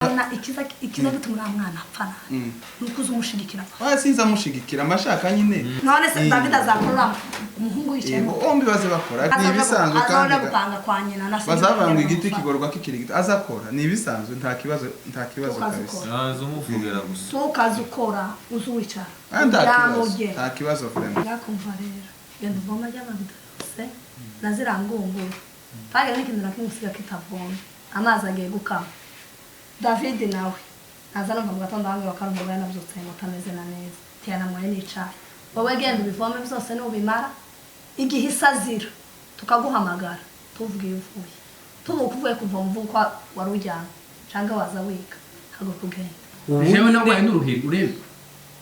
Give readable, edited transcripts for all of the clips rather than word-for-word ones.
ubona ikiza gituma mwana apfana nukuza umushigikira sinza mushigikira amashaka nyine none se David azakora umuhungu yicaye bombi baze bakora ni bisanzwe kandi gupanga kwa nyina na bazavanga igiti kigorwa kikirigita azakora ni bisanzwe nta kibazo kabisa azumuvugira gusa tukaza ukora uzuwicara nta kibazo vraiment yakumva rero yenda voma y'ababidose nazirangungura tage n'ikintu nakimusiga kitavoma amazi agiye gukama David nawe nazana mu gatondo hange bakarumva yanabyutse ngo tameze na neza tiyana mwaye n'icayi wowe genda ubivome byose n'ubimara igihe isazira tukaguhamagara tuvugiye uvuye tuvuye kuva mu vuko warujyana cyangwa waza wika hago kugenda jewe nagwaye n'uruheri urebe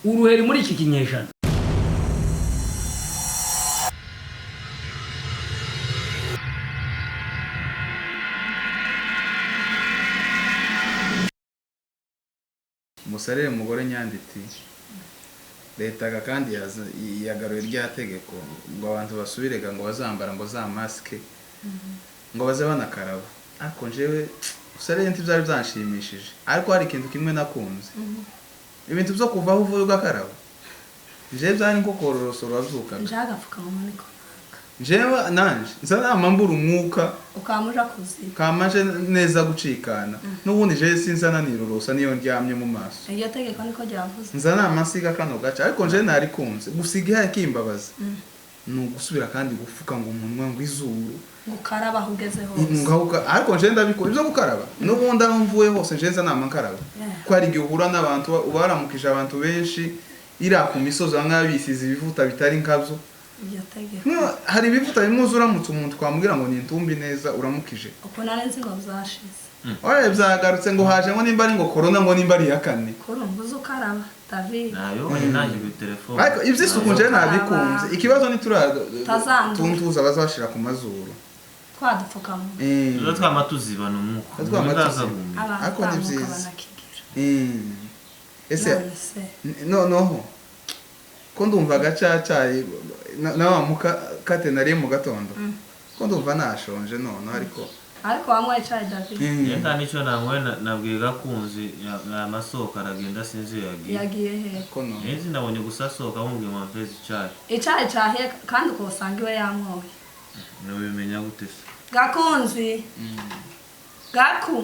uruheri muri iki kinyejana Musarere mugore nyanditi leta kandi yagaruye rya tegeko ngo abantu basubirega ngo bazambara ngo za maske ngo baze banakaraba ariko njewe usarere nti byari byanshimishije ariko hari ikintu kimwe nakunze ibintu byo kuvaho uvuye ugakaraba je byari nko kororosoro azuka njaga pfuka mu niko jewe nanje nzana mbura umwuka ukamuja kuzi kamaje neza gucikana n'ubundi je sinzana nirorosa niyo ndyamye mu maso iyo tegeko niko ryavuze nzana amasiga kano gaca ariko nje nari kunze gusiga yakimbabaza nugusubira kandi gufuka ngo umunwa ngo izuru gukaraba hugeze hose ngahuka ariko nje ndabikora ibyo gukaraba n'ubundi aho mvuye hose nje nzana amankaraba ko ari gihe uhura n'abantu ubaramukije abantu benshi ira ku misozo nk'abisize ibivuta bitari nkabyo hari ibivuta bimuzura mutse umuntu twamubwira ngo ni intumbi neza uramukije uko narenze ngo byashize oye byagarutse ngo haje ngo nimba ari ngo corona ngo nimba ari yakane korumva uzukaraba David nayo naje ku telefone ariko ivyisuku nje nabikunze ikibazo ni tuntuza bazashira ku mazuru twadupfukamo zo twamatuziba n'umuko ariko ni byiza ese no ko ndumva gacacaye nawa muka katenari mu gatondo ko ndumva nashonje none ariko wamwaye cyayi David yenda nico namwe nabwiye gakunzi amasoko aragenda sinzi yagiye he ko no nzi nabonye gusasoka bumubwiye mu mfezi icyayi cyahe kandi ko usanga iwe yamwoye nubimenya gute se gakunzi gaku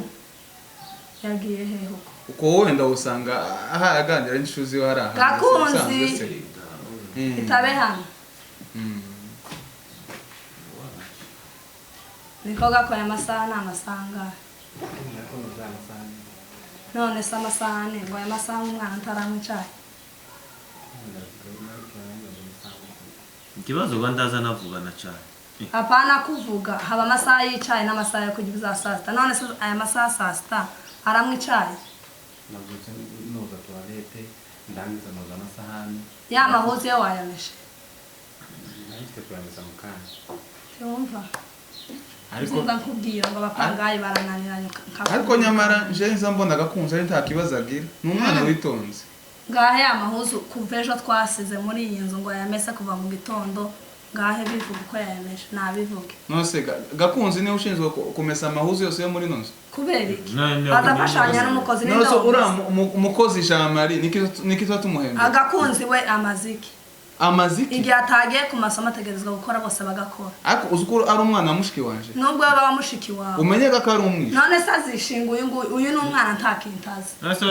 yagiye he huko uko wenda usanga aha aganira inshuzi yo haraha gakunzi itabe hano niko gakora amasaha n'amasanga none se amasaha ne ngo amasaha umwana ntaramwe cyayi ikibazo Rwandaza navugana cyane hapana kuvuga haba amasaha y'icyayi n'amasaha yo kurya za saa sita none se aya masaha saa sita aramwe icyayi nagutse noza toilette ndangiza noza amasahani ya mahuzu yo wayameshe nahise kuyamesa mu kanya cyumva ariko nkubwira ngo abapangayi barananiranye ariko nyamara nje nza mbona gakunze ari nta kibazo agira n'umwana witonze ngahe ya mahuzu kuva ejo twasize muri iyi nzu ngo yamese kuva mu gitondo ngahe bivuga uko yayameshe nabivuge nose gakunze niwe ushinzwe kumesa amahuzu yose yo muri nonzo kubera iki azafashanya n'umukozi nose ura umukozi Jean Marie nikito tumuhemba agakunzi we amaziki igihe atagiye ku masomo ategerezwa gukora bose bagakora ariko uzukuru ari umwana mushiki wanje nubwo baba mushiki wawe umenye ko ari umwisha none se azishinga uyu ni umwana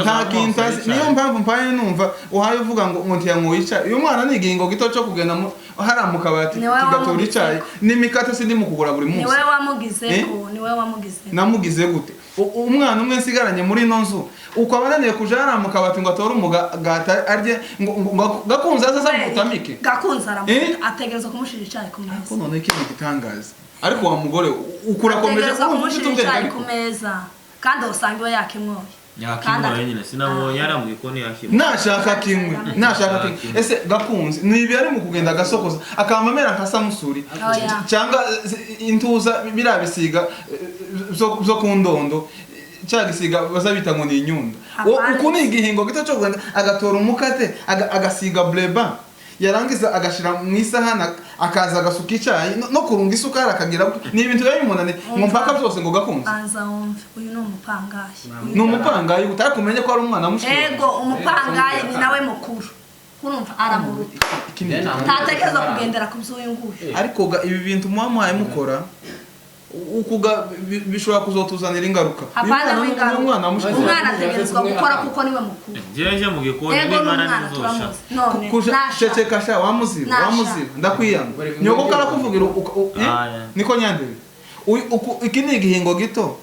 ntakintazi niyo mpamvu mpaye numva uhaye uvuga ngo ntiyankuyica uyu mwana ni igingo gito cyo kugenda hara mu kabati kigatora icyayi n'imikate sindi mu kugura buri munsi niwe wamugize namugize gute umwana umwe nsigaranye muri ino nzu uko abananiye kuja hara mu kabati ngo atore umugata arye ngo gakunze azaza mutamike gakunze aramuta ategerezwa kumushira icyayi ku meza ko none iki gitangaza ariko wa mugore ukurakomeje kumushira icyayi ku meza kandi usanga iwe yakimwoye yakimwoye nyine sinabonye yarambuye ko yakimwoye nashaka kimwe ese gakunze nibi ari mu kugenda gasokoza akamamera nka Samusuri cyangwa intuza birabisiga zo kundondo cyagisiga bazabita ngo ni inyundo uko ni igihingo gito cyo kugenda agatora umukate agasiga bleba yarangiza agashira mu isahani akaza agasuka icyayi no kurunga isukari akagira ni ibintu biba bimunaniye mu mpaka byose ngo gakunze anza wumve uyu ni umupangayi ni umupangayi utakumenye ko ari umwana mushiki ego umupangayi ni nawe mukuru urumva aramuruta ntatekereza kugendera ku by'uyu nguyu ariko ibi bintu muhamuhaye mukora ukuga bishobora kuzotuzanira ingaruka umwana ategerezwa gukora kuko niwe mukuru jeje mu gikoni n'imana nizosha kusheceka sha wamuziba ndakwiyanga nyoko karakuvugira niko nyandebe iki ni igihingo gito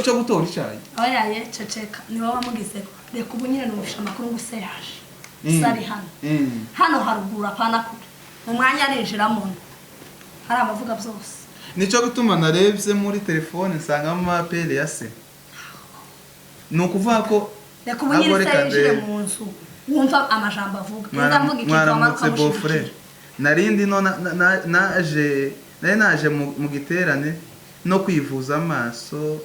cyo gutora icyayi oya ye ceceka niwe wamugize reka ubu nyine numvisha amakuru ngo se yaje sari hano haruguru apana kure mu mwanya arinjiramo hari amavuga byose nico gutuma narebye muri telefone nsangamo amapele ya se ni ukuvuga ko reka ubu nyine se yinjire mu nzu wumva amajambo avuga mwaramutse bofre narindi no naje mu giterane no kwivuza amaso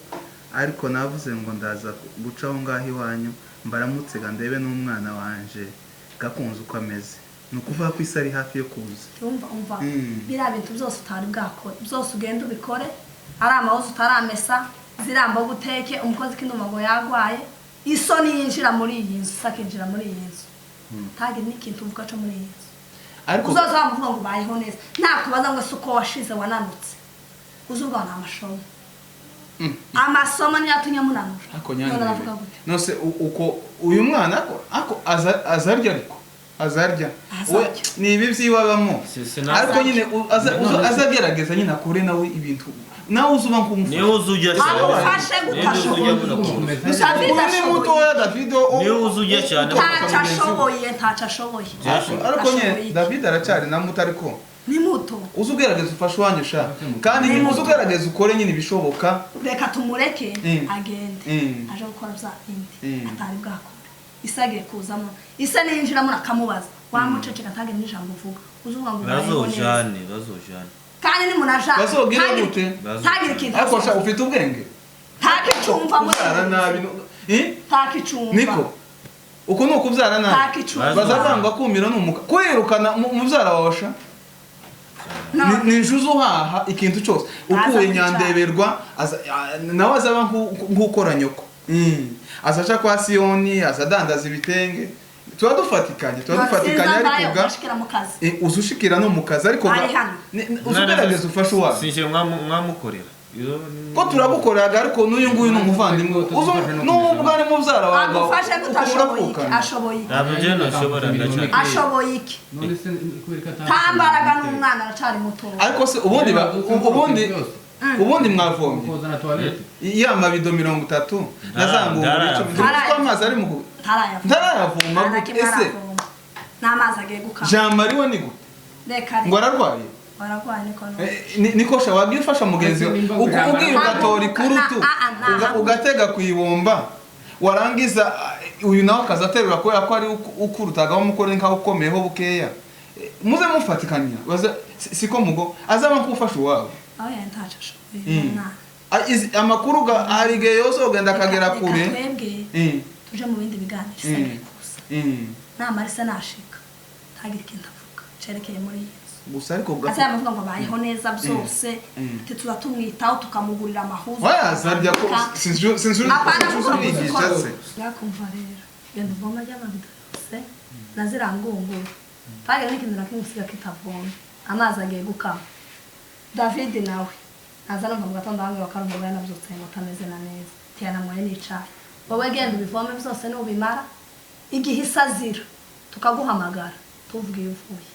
ariko navuze ngo ndaza gucaho ngaho iwanyu mbaramutse ga ndebe n'umwana wanje gakunze uko ameze nukuvuga ko isi ari hafi yo kuza umva biriya bintu byose utari bwakore byose ugenda ubikore ari amahuzu utaramesa ziramba guteke umukozi k'induma ngo yagwaye isoni yinjira muri iyi nzu sakinjira muri iyi nzu tagire n'ikintu uvuga cyo muri iyi nzu ariko uzoza wamuvuga ngo bayeho neza nakubaza ngo se uko washize wananutse uzuvuga ngo ni amasomo amasomo niyo atumye munanura nose uko uyu mwana ako azarya ariko azarya ni ibi by'iwabamo ariko nyine azagerageza nyine akure nawe ibintu nawe uzuba nk'umufasha niwe uzujya amufashe gutashoboye ni mutoya David niwe uzujya cyane ntacyo ashoboye ariko nyine David aracyari na muto ariko ni muto uzugerageza ufashe wanyu sha kandi uzugerageza ukore nyine ibishoboka reka tumureke agende aje gukora bya bindi atari bwakora isagiye kuzamo isa ninjiramo nakamubaza wamuceceka tagire n'ijambo uvuga uzuvuga ngo bazojane kandi ni munaja bazogira gute tagire kintu ariko sha ufite ubwenge takicumva mubyara nabi takicumva niko uko nuko ubyara nabi bazavanga kumira n'umuka kwirukana mubyara wawasha ninjuzo uhaha ikintu cyose ukuye nyandeberwa nawe azaba nk'ukora nyoko azaca kwa Siyoni azadandaza ibitenge tuba dufatikanye ariko ga uzushikira no mukazi ariko uzugerageza ufashe uwawe sinje mwamukorera ko turagukorera ariko n'uyu nguyu ni umuvandimwe n'ubwo ari mubyara wawe agufashe ashoboye ntabwo je nashobora ndacana ashoboye iki tambaraga n'umwana aracari muto ariko se ubundi mwavomye ya mabido 30 nazangungura icyo amazi ari mu ntarayavoma ese n'amazi agiye gukama Jean Marie we nigo ngo ararwaye niko sha wagiye ufasha mugenzi ugiye ugatora ikurutu ugatega kuyibomba warangiza uyu nawe akazaterura ko ari ukurutaga umukore nkaho ukomeyeho bukeya muze mufatikanya siko mugo azaba nkufasha wawe oya ntacho shoboye amakuru harige yose ugenda akagera kure tuje mu bindi biganiro sage kusa namarisa nashika tagire ikintu avuga cerekeye muri Yesu gusa ariko asa amavuga ngo bayeho neza byose ati tuzatumwitaho tukamugurira amahuzo oya zarya ko sinzuri bigishatse yakumva rero yenda voma y'ababidose nazirangungura tagire n'ikintu nakimusiga kitavoma amazi agiye gukama David nawe azana mu gatondo hamwe bakarumva yanabyutse ngo tameze na neza tiyana mwaye n'icayi wowe genda ubivome byose n'ubimara igihe isazira tukaguhamagara tuvuga ivuye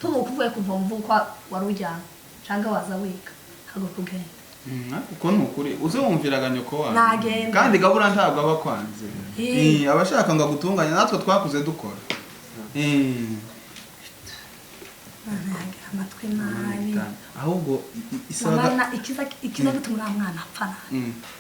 tuvuye kuva mu vuko warujyana cyangwa waza wika hago kugenda uko nukuri uze wumviraga nyoko wawe kandi gabura ntabwo abakwanze abashaka ngo gutunganya natwe twakuze dukora amatwi nabi ahubwo isaga ikiza gituma mwana apfana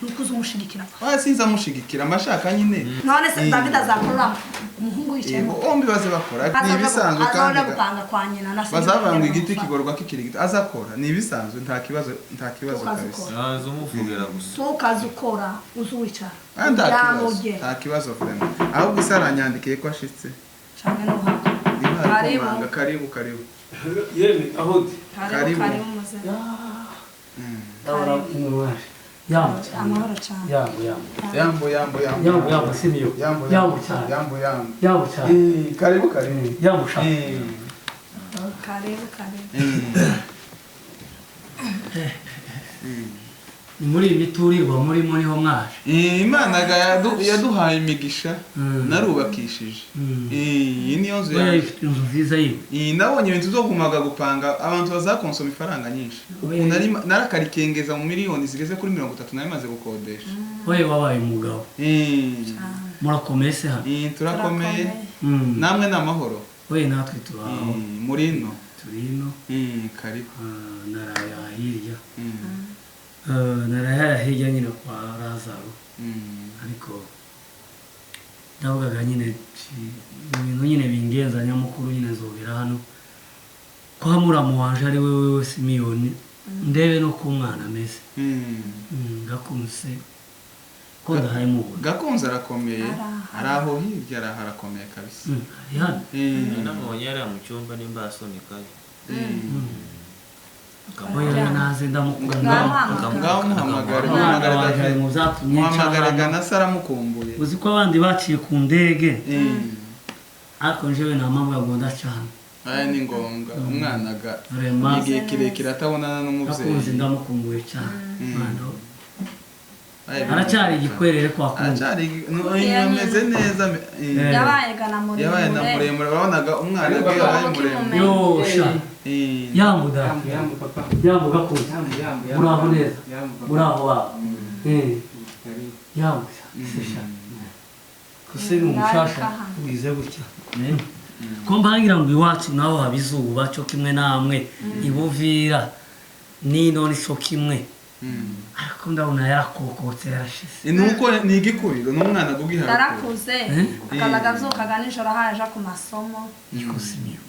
nukuza umushigikira sinza mushigikira amashaka nyine none se David azakora umuhungu yicaye bombi baze bakora ni bisanzwe kandi gupanga kwa nyina na bazavanga igiti kigorwa kikirigita azakora ni bisanzwe nta kibazo kabisa azumuvugira gusa tukaza ukora uzuwicara nta kibazo vraiment ahubwo isara nyandikiye ko ashitse cyane no hari Karibu. kumanga karibu Yeme aho karibu karibu muze ndabona umwaje yambo amahoro cyane yambo simiyo yambo cyane yambo cyane karibu yambo sha karibu ni muri imiturirwa murimo niho mwaje Imana yaduhaye imigisha narubakishije iyi niyo nzu oya yaje ifite inzu nziza yiwe nabonye ibintu zo kumaga gupanga abantu bazakonsoma ifaranga nyinshi narakarikengeza mu miliyoni zigeze kuri 30 nari maze gukodesha oya wabaye umugabo murakomeye se hano turakomeye namwe n'amahoro oya natwe turaho murino turino karibu naraya hirya naraya hirya nyine kwa Lazaro ariko ndavugaga nyine ibintu nyine bingenza nyamukuru nyine zobera hano kwa muramu wanje ari wewe Simiyoni ndebe no ku mwana ameze gakunze ko ndahaye mubona gakunze arakomeye araho hirya harakomeye kabisa ari hano namubonye yari mu cyumba nimba asonika oya naze ndamukunda ngaho muhamagara mu zatumye muhamagara na Sara mukumbuye uzi ko abandi baciye ku ndege ariko njewe namabwa gonda cyane aya ni ngombwa umwana igihe kirekire atabonana n'umubyeyi akunze ndamukumbuye cyane aracyari igikwerere kwa kunze ameze neza yabaye na muremure wabonaga umwana we yabaye muremure yosha yambuda yambuga kunze muraho neza muraho wa yambuda kusiri umushasha wize gutya ko mbangira ngo iwacu naho habizuba cyo kimwe namwe ibuvira nino ni cyo kimwe ariko ndabona yarakokotse yarashize nuko ni igikuriro n'umwana gugiharuka yarakuze akazaga azukaga nijoro haje ku masomo ikosimiyo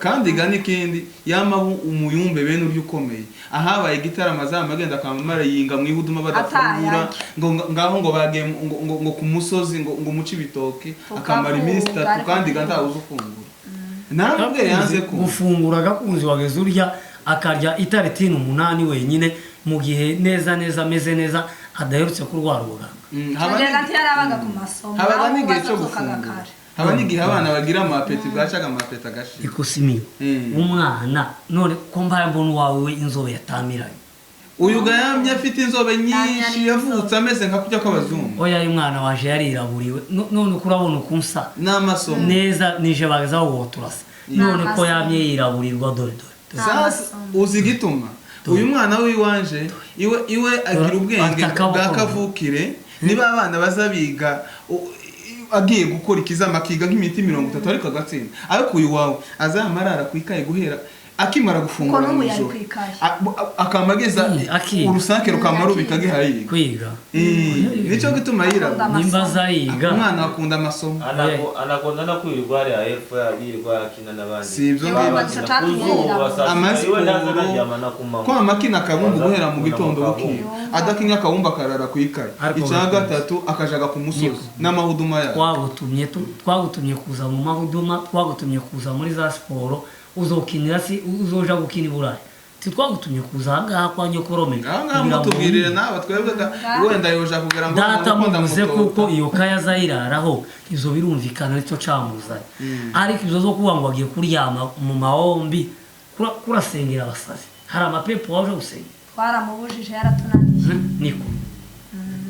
kandi ga n'ikindi yama umuyumbe bene uryo ukomeye ahabaye igitaramo azamagenda akamara yinga mu ihuduma badafungura ngaho ngo bagiye ngo ku musozi ngo muci bitoke akamara iminsi 3 kandi ga ntawuze ufungura ntabwo yanze gufungura gakunzi wageze urya akarya itaretini 8 wenyine mu gihe neza ameze neza adaherutse kurwara ubuganga haba n'igihe cyo gufungura haba n'igihe abana bagira amapeti bwacaga amapeti agashira ikosimiyo umwana none ko mbaye mbona wawe inzobe yatamiranye uyu gayamye afite inzobe nyinshi yavutse ameze nka kujya kw'abazungu oya umwana waje yariraburiwe none kurabona ukunsa n'amasomo neza nije bagazaho woturasa none ko yamye yiraburirwa dore sasa uzi gituma uyu mwana w'iwanje iwe agira ubwenge bwa kavukire niba abana bazabiga agiye gukora ikizama kiga nk'imiti 30 ariko agatsinda ariko uyu wawe azamarara kwikaye guhera akimara gufungura mu ijoro akamageza urusake rukamarubika gihayiga kwiga nico gituma yiraba nimbaza yiga umwana akunda amasomo anakonda no kwirirwa ari ahefu yirirwa akina n'abandi sivyo ko amakina kabumbu guhera mu gitondo bukiye adakinya kabumbu akarara kwikaye icya gatatu akajaga ku musozi n'amahuduma ya twagutumye kuza mu mahuduma twagutumye kuza muri za siporo uzokinira si uzoja gukina iburayi titwagutumye kuza ahangaha kwa nyokorome mutubwirire nawe twebwe wenda yoja kugira ngo data muvuze kuko iyo kaya zayiraraho izo birumvikana nicyo camuzanye ariko izo zo kuba ngo agiye kuryama mu mahombi kurasengera abasazi hari amapepo waje gusenga twaramubujije yaratunaniye niko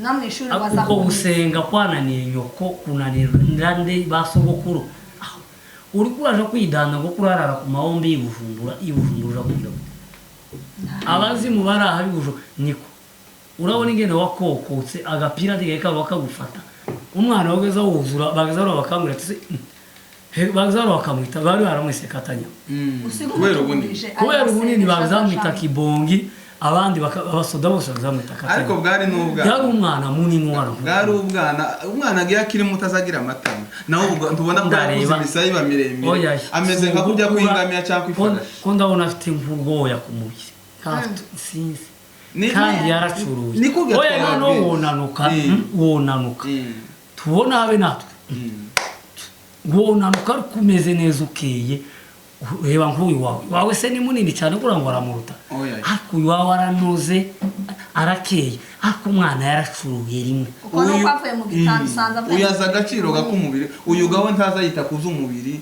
no mu ishuri uko gusenga kwananiye nyoko kunanira nde basogokuru uri kuraje kwidana ngo kurarara ku mahombi ibujumbura kugira abazimu baraha bibujo niko urabona ingene wakokotse agapira dige kaba kagufata umwana wageza wuzura bagazaro bakamwira ati bagazaro bakamwita bari baramwise katanya kubera ubunini bagazamwita kibongi abandi abasoda bose bazamwita katanya ariko bwari n'ubwa yari umwana munini wara bwari umwana agiye akiri mutazagira amatama naho tubona bwakuze ibisayi bamiremire ameze nka kujya kwingamira cyangwa kwifasha ko ndabona afite imvugo yakumubye sinzi kandi yaracuruye oya no wonanuka tubona habe natwe wonanuka ari kumeze neza ukeye reba nk'uyu wawe se ni munini cyane kugira ngo aramuruta ariko uyu wawe aranoze arakeye ariko umwana yaracuruye rimwe uko no kwavuye mu gitanda usanza uyaza agaciro gak'umubiri uyu gawe ntaza yita kuz'umubiri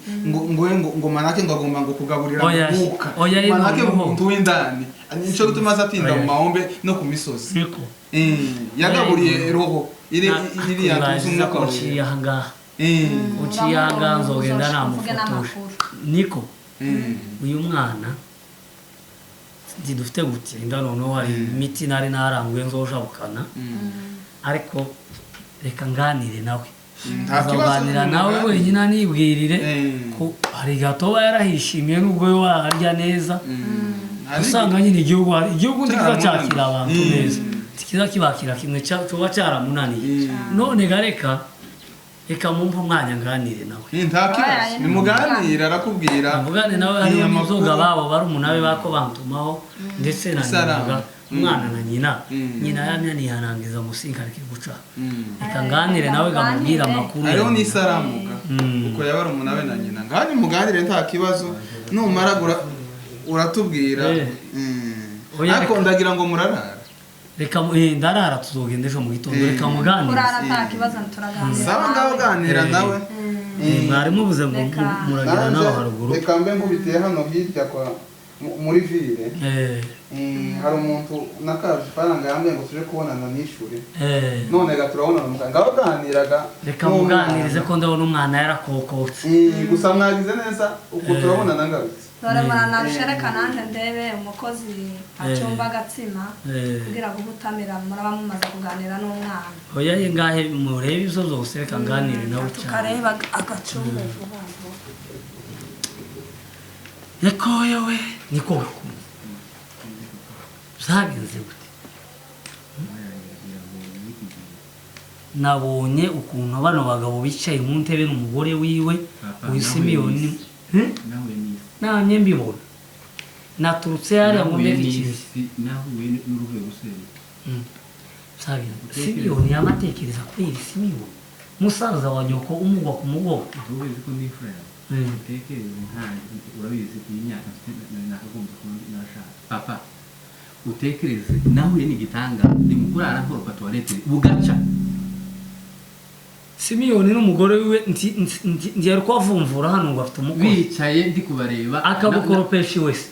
ngo manake ngo agomba ngo kugaburira mwuka manake umuntu w'indani nico gituma azatinda mu mahombe no ku misozi yagaburiye roho iri yatuza umwuka uciye ahangaha uciye ahangaha nzogenda namufotoje niko uyu mwana dufite gutsinda noneho hari imiti nari naranguye nzojabukana ariko reka nganire nawe azaganira nawe wenyine anibwirire ko hari gato yarahishimiye nubwo we warya neza usanga nyine igihugu ntikiza cyakira abantu neza kiza kibakira kimwe cyoba cyaramunaniye none gareka reka mumpa umwanya nganire nawe nta kibazo nimuganire arakubwira mugane nawe hari inzoga babo bari umunabe bako bantumaho ndetse na nyaga umwana na nyina yanihanangiza musinga ariko guca reka nganire nawe gamubwira amakuru ariho n'isaramuga uko yabara umunabe na nyina ngani muganire nta kibazo numara uratubwira ariko ndagira ngo murarara reka ndarara tuzogenda ejo mu gitondo reka muganire kurara nta kibazo turaganira saba ngaho ganira nawe mwari mubuze ngo muragira nawe haruguru reka mbe nkubitiye hano hirya kwa muri ville hari umuntu nakaje faranga yambwiye ngo tuje kubonana n'ishure none ga turabonana muganga ngaho ganiraga reka muganirize ko ndabona umwana yarakokotse gusa mwagize neza uko turabonana ngarutse dore muranabishereka nanje ndebe umukozi acyumba agatsima kugira ngo ubutamira muraba mumaze kuganira n'umwana oya ngahe murebe izo zose reka nganire nawe cyane tukareba agacumba vuba yako yewe niko gakunda zagenze gute nabonye ukuntu bano bagabo bicaye mu ntebe n'umugore wiwe wisimiyoni nanye mbibona naturutse hariya ngo mbere ikisi simiyoni yamatekereza kuri iri simiyoni musaza wa nyoko umugwa ku mugongo urabizi imyaka nakagombye kunashaka papa utekereze nawe ni gitanga ndi mukurara nkoroka toilette bugaca simiyoni n'umugore wiwe ndiyari kwavumvura hano ngo afite umukozi bicaye ndi kubareba akabukoropesha wese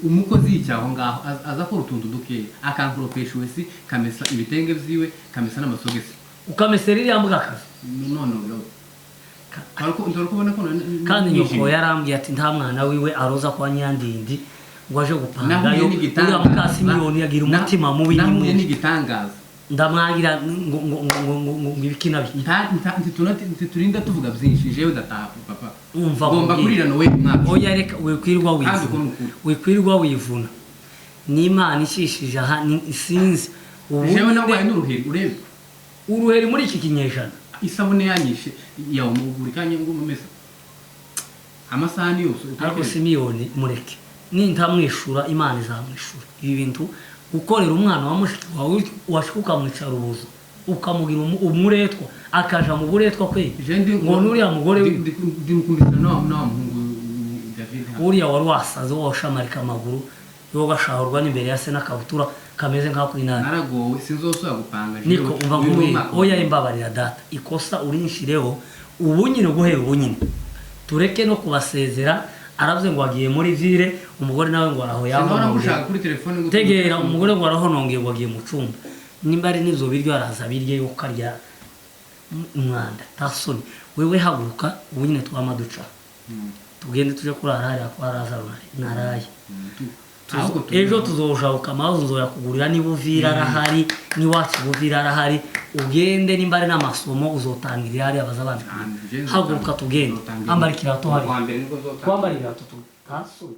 umukozi yicyaho ngaho aza ko rutundu dukeya akankoropesha wese kamesa ibitenge vyiwe kamesa n'amasogesi ukamesera iriya mbwakazi none kandi nyoko yarambwiye ati nta mwana wiwe aroza kwa Nyandindi ngo aje gupangayo uriya mukasimiyoni yagira umutima mubi nahuye n'igitangaza ndamwagira ngo ibikina bi turinda tuvuga byinshi jewe dataha papa umva gomba kurira no we mwaka oya reka wikwirwa wivuna n'Imana ishishije aha sinzi jewe nawe n'uruheri urebe uruheri muri iki kinyejana isabune yanyishe yawo mu buri kanya ngo mumesa amasahani yose ariko simiyoni mureke nintamwishura Imana izamwishura ibi bintu gukorera umwana wa mushiki wawe washikuka mwicara ubuzo ukamugira umuretwa akaja mu buretwa kwe ngo nuriya mugore ndimukundisha na muhungu David uriya wari wasaze washamarika amaguru yo gashahurwa n'imbere ya se n'akabutura kameze nk'ako inani naragowe sinzosubira gupanga niko umva nguye oya imbabarira data ikosa urinshireho ubu nyine guhera ubu nyine tureke no kubasezera aravuze ngo agiye muri ville umugore nawe ngo araho tegera umugore ngo arahonongeye ngo agiye mu cumba nimba ari nizo biryo araza birye yo karya umwanda tasoni wewe haguruka ubu nyine twamaduca tugende tuje kurara hariya kwa Lazaro naraye ejo tuzoshabuka amazi nzoyakugurira niba uvira arahari niwacu uvira arahari ugende nimba ari n'amasomo uzotangirira hariya bazabana haguruka tugende ambara ikirato hari kwambara ikirato tasoni